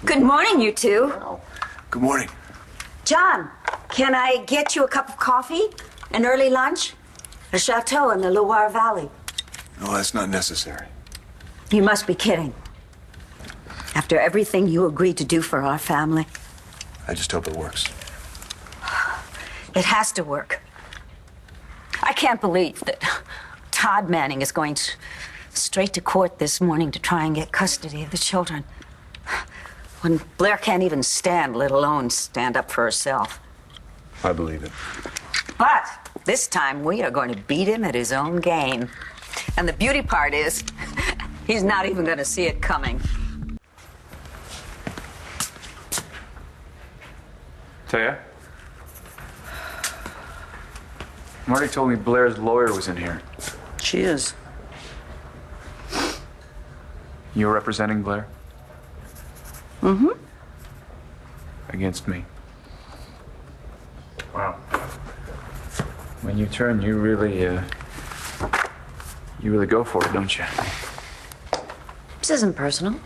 Good morning, you two. Oh, good morning. John, can I get you a cup of coffee? An early lunch? A chateau in the Loire Valley? No, that's not necessary. You must be kidding. After everything you agreed to do for our family. I just hope it works. It has to work. I can't believe that Todd Manning is going straight to court this morning to try and get custody of the children. When Blair can't even stand, let alone stand up for herself. I believe it. But this time we are going to beat him at his own game. And the beauty part is, he's not even going to see it coming. Taya? Marty told me Blair's lawyer was in here. She is. You're representing Blair? Mm-hmm. Against me. Wow. When you turn, you really go for it, don't you? This isn't personal.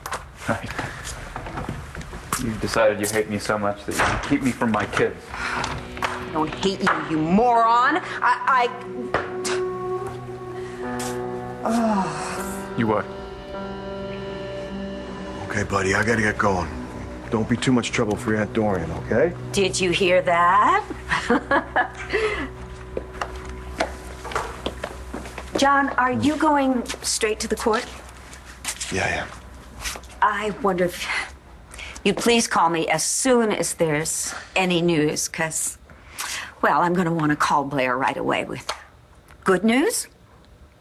You've decided you hate me so much that you can keep me from my kids. I don't hate you, you moron. You what? Okay, buddy, I gotta get going. Don't be too much trouble for your Aunt Dorian, okay? Did you hear that? John, are you going straight to the court? Yeah. I wonder if you'd please call me as soon as there's any news, because, well, I'm going to want to call Blair right away with good news.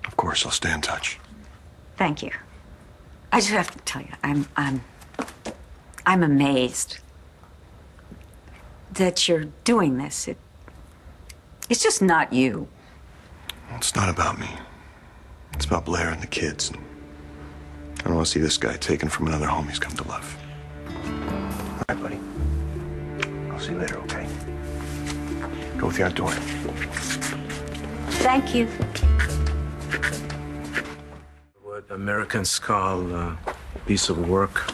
Of course, I'll stay in touch. Thank you. I just have to tell you, I'm amazed that you're doing this. It's just not you. It's not about me. It's about Blair and the kids. I don't want to see this guy taken from another home he's come to love. All right, buddy. I'll see you later, okay? Go with your Aunt Dorian. Thank you. What Americans call a piece of work.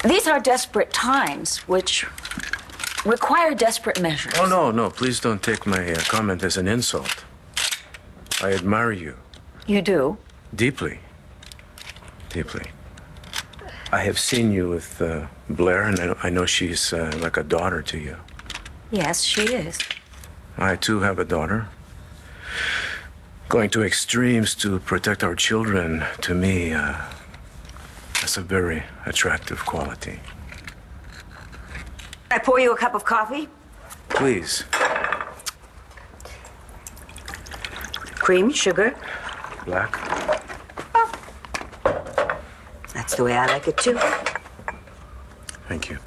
These are desperate times, which require desperate measures. Oh, no, please don't take my comment as an insult. I admire you. You do? Deeply. I have seen you with Blair, and I know she's like a daughter to you. Yes, she is. I, too, have a daughter. Going to extremes to protect our children, to me, that's a very attractive quality. I pour you a cup of coffee? Please. Cream, sugar? Black. Oh. That's the way I like it, too. Thank you.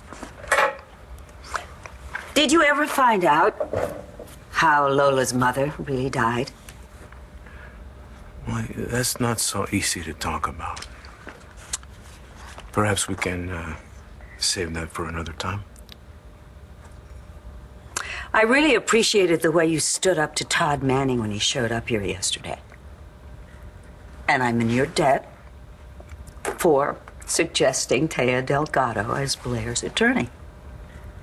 Did you ever find out how Lola's mother really died? Well, that's not so easy to talk about. Perhaps we can save that for another time. I really appreciated the way you stood up to Todd Manning when he showed up here yesterday. And I'm in your debt for suggesting Taya Delgado as Blair's attorney.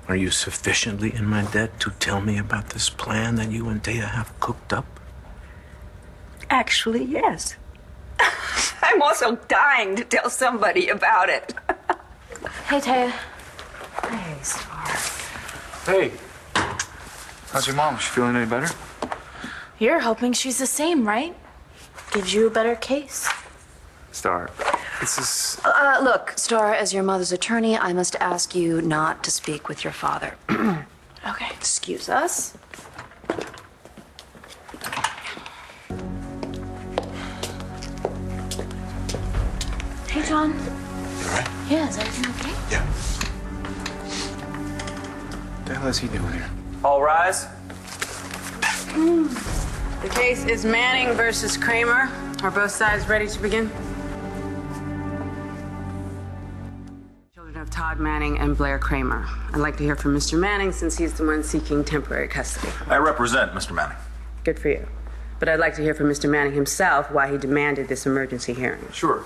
Are you sufficiently in my debt to tell me about this plan that you and Taya have cooked up? Actually, yes. I'm also dying to tell somebody about it. Hey, Taya. Hey, Star. Hey. How's your mom? Is she feeling any better? You're hoping she's the same, right? Gives you a better case. Star, this is... Look, Star, as your mother's attorney, I must ask you not to speak with your father. Okay. Excuse us. Hey, John. You all right? Yeah, is everything okay? Yeah. What the hell is he doing here? All rise. The case is Manning versus Cramer. Are both sides ready to begin? Children of Todd Manning and Blair Cramer. I'd like to hear from Mr. Manning since he's the one seeking temporary custody. I represent Mr. Manning. Good for you. but I'd like to hear from Mr. Manning himself why he demanded this emergency hearing. Sure.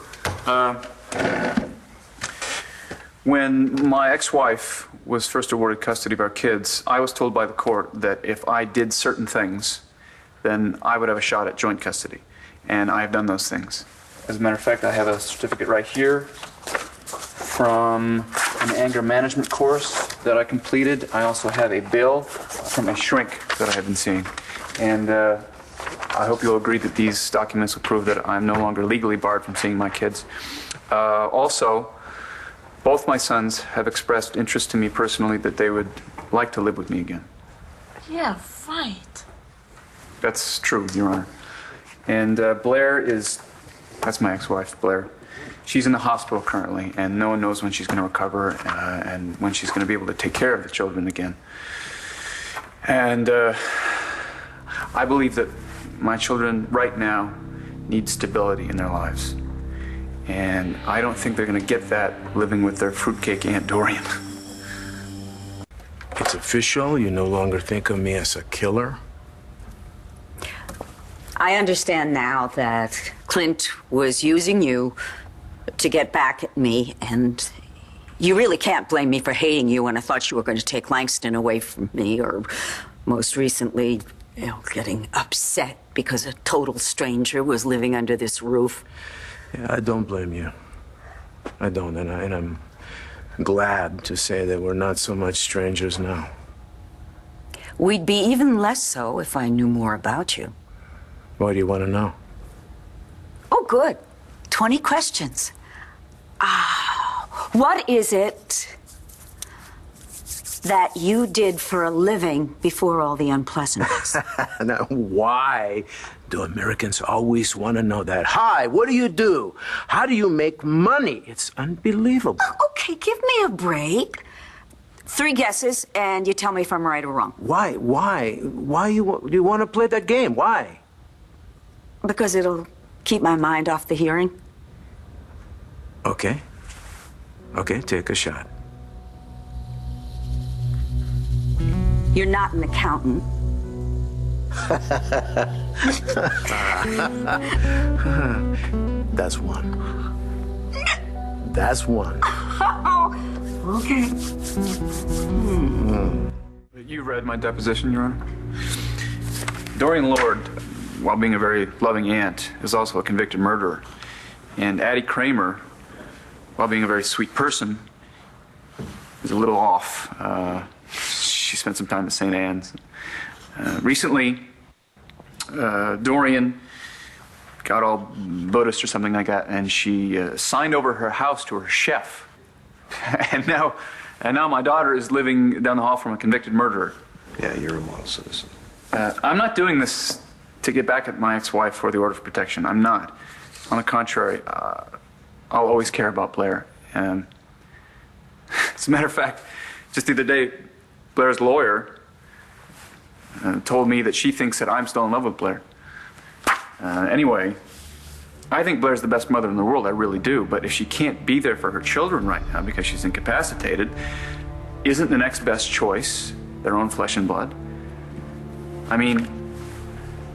When my ex-wife was first awarded custody of our kids, I was told by the court that if I did certain things, then I would have a shot at joint custody. And I have done those things. As a matter of fact, I have a certificate right here from an anger management course that I completed. I also have a bill from a shrink that I have been seeing. And I hope you'll agree that these documents will prove that I'm no longer legally barred from seeing my kids. Also, both my sons have expressed interest to me personally that they would like to live with me again. Yeah, right. That's true, Your Honor. And Blair that's my ex-wife, Blair. She's in the hospital currently, and no one knows when she's going to recover and when she's going to be able to take care of the children again. And I believe that my children right now need stability in their lives. And I don't think they're going to get that living with their fruitcake Aunt Dorian. It's official? You no longer think of me as a killer? I understand now that Clint was using you to get back at me, and you really can't blame me for hating you when I thought you were going to take Langston away from me, or most recently, getting upset because a total stranger was living under this roof. Yeah, I don't blame you. I don't, and I'm glad to say that we're not so much strangers now. We'd be even less so if I knew more about you. Why do you want to know? Oh, good. 20 questions. What is it that you did for a living before all the unpleasantness? Now, why do Americans always want to know that? Hi, what do you do? How do you make money? It's unbelievable. Okay, give me a break. 3 guesses, and you tell me if I'm right or wrong. Why do you want to play that game? Why? Because it'll keep my mind off the hearing. Okay, take a shot. You're not an accountant. That's one. That's one. Okay. You read my deposition, Your Honor. Dorian Lord, while being a very loving aunt, is also a convicted murderer. And Addie Cramer, while being a very sweet person, is a little off. She spent some time at St. Anne's. Recently, Dorian got all Buddhist or something like that, and she signed over her house to her chef. And now my daughter is living down the hall from a convicted murderer. Yeah, you're a model citizen. I'm not doing this to get back at my ex-wife for the order of protection. I'm not. On the contrary, I'll always care about Blair. As a matter of fact, just the other day, Blair's lawyer told me that she thinks that I'm still in love with Blair. Anyway, I think Blair's the best mother in the world, I really do. But if she can't be there for her children right now because she's incapacitated, isn't the next best choice their own flesh and blood? I mean,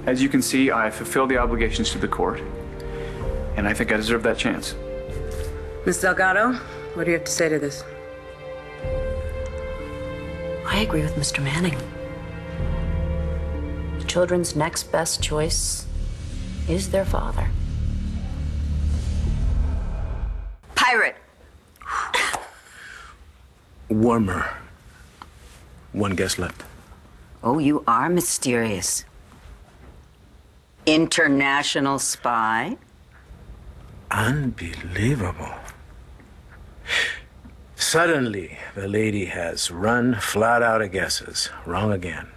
as you can see, I fulfilled the obligations to the court, and I think I deserve that chance. Ms. Delgado, what do you have to say to this? I agree with Mr. Manning. The children's next best choice is their father. Pirate. Warmer. One guess left. Oh, you are mysterious. International spy? Unbelievable. Suddenly, the lady has run flat out of guesses. Wrong again.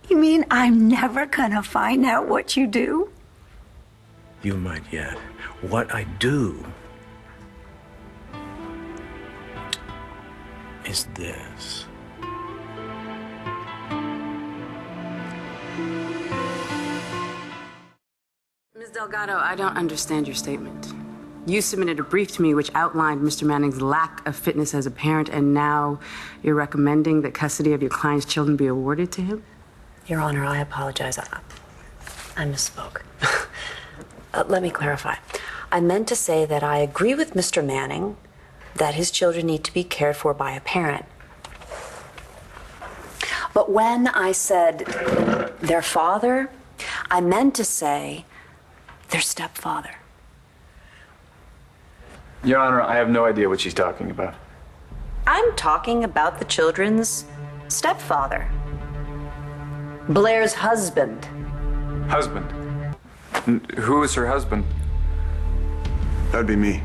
You mean I'm never gonna find out what you do? You might yet. What I do is this. Ms. Delgado, I don't understand your statement. You submitted a brief to me which outlined Mr. Manning's lack of fitness as a parent, and now you're recommending that custody of your client's children be awarded to him? Your Honor, I apologize. I misspoke. Let me clarify. I meant to say that I agree with Mr. Manning that his children need to be cared for by a parent. But when I said their father, I meant to say their stepfather. Your Honor, I have no idea what she's talking about. I'm talking about the children's stepfather. Blair's husband. Husband? Who is her husband? That'd be me.